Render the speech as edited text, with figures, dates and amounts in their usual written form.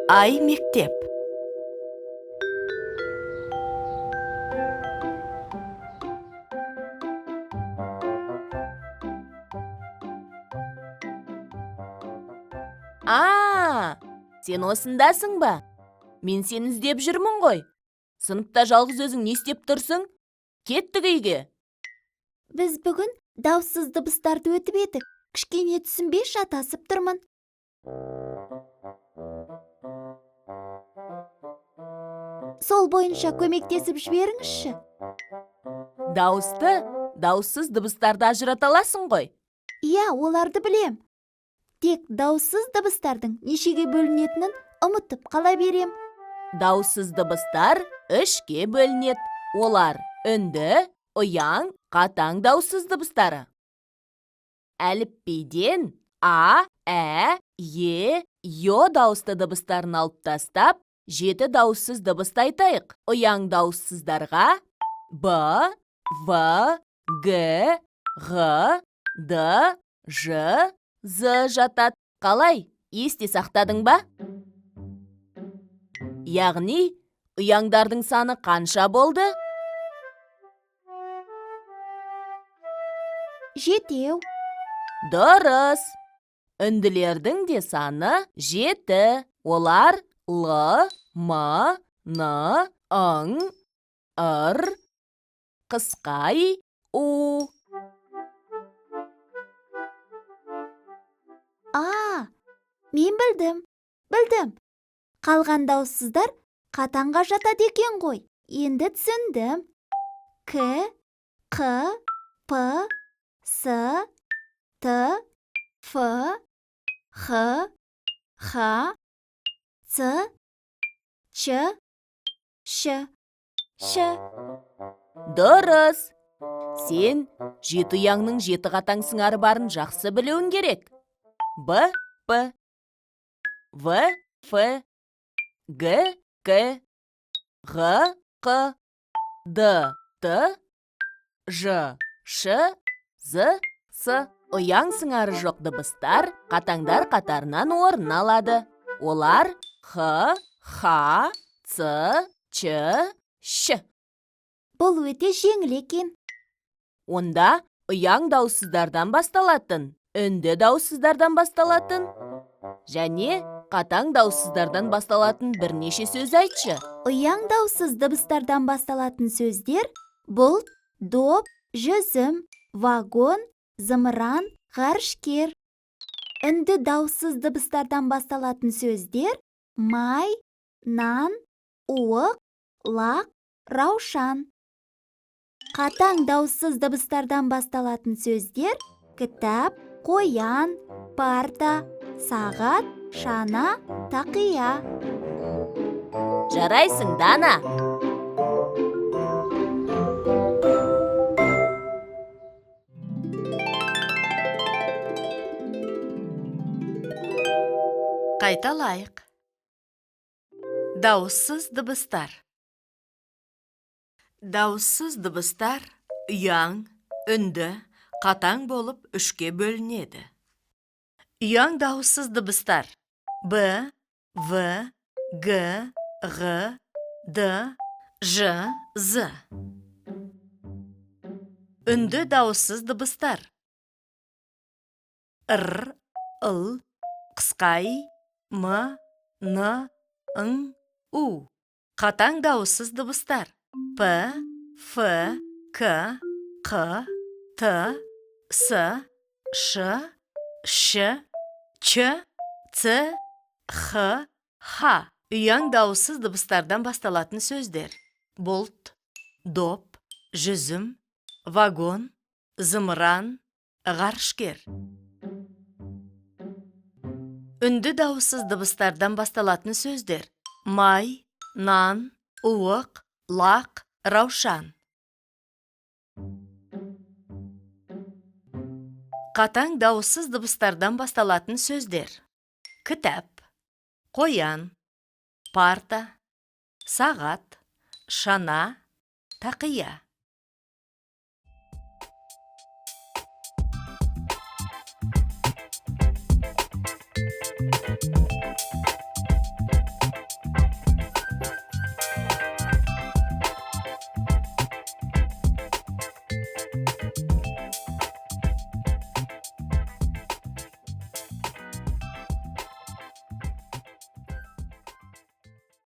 Ай мектеп. Сен осындасың ба? Мен сені іздеп жүрмін ғой. Сыныпта жалғыз өзің не істеп тұрсың? Кеттік үйге. Біз бүгін дауыссыз дыбыстарды өтіп едік. Кішкене түсінбей шатасып тұрмын. Сол бойынша көмектесіп жіберіңізші. Дауысты, дауыссыз дыбыстарды ажырата аласың ғой. Иә, оларды білем. Тек дауыссыз дыбыстардың нешеге бөлінетінін ұмытып қала берем. Дауыссыз дыбыстар үшке бөлінеді. Олар үнді, ұяң, қатаң дауыссыз дыбыстары. Әліпбиден А, Ә, Е, Йо дауысты дыбыстарын алып тастап, 7 дауыссыз дыбысты айтайық. Ұяң дауыссыздарға Б, В, Г, Ғ, Д, Ж, З жатады. Қалай? Есте сақтадың ба? Яғни, ұяңдардың саны қанша болды? 7. Дұрыс. Үнділердің де саны 7. Олар Л, М, Н, Ң, Р, қысқа И, У. Мен білдім. Қалған дауыссыздар қатаңға жатады екен ғой. Енді түсіндім. К, Қ, П, С, Т, Ф, Х, Х, Ц, Ч, Ш, Ш. Дұрыс. Сен 7 ұяңның 7 қатаң сыңары барын жақсы білуің керек. Б, П, В, Ф, Г, К, Ғ, Қ, Д, Т, Ж, Ш, З, С. Ұяң сыңары жоқ дыбыстар қатаңдар қатарынан орын алады. Олар Х, Х, Ц, Ч, Ш. Бұл өте жеңіл екен. Онда ұяң дауыссыздардан басталатын, үнді дауыссыздардан басталатын және қатаң дауыссыздардан басталатын бірнеше сөз айтшы. Ұяң дауыссыз дыбыстардан басталатын сөздер бұлт, доп, жүзім, вагон, зымыран, ғарышкер. Үнді дауыссыз дыбыстардан басталатын сөздер май, нан, уық, лақ, раушан. Қатаң дауыссыз дыбыстардан басталатын сөздер кітап, қоян, парта, сағат, шана, тақия. Жарайсың, Дана. Қайталайық. Дауыссыз дыбыстар. Дауыссыз дыбыстар ұяң, үнді, қатаң болып үшке бөлінеді. Ұяң дауыссыз дыбыстар Б, В, Г, Ғ, Д, Ж, З. Үнді дауыссыз дыбыстар Р, Л, қысқа И, М, Н, Ң, У. Қатаң дауыссыз дыбыстар П, Ф, К, Қ, Т, С, Ш, Ш, Ч, Ц, Х, Х. Ұяң дауыссыз дыбыстардан басталатын сөздер бұлт, доп, жүзім, вагон, зымыран, ғарышкер. Үнді дауыссыз дыбыстардан басталатын сөздер май, нан, уық, лақ, раушан. Қатаң дауыссыз дыбыстардан басталатын сөздер кітап, қоян, парта, сағат, шана, тақия.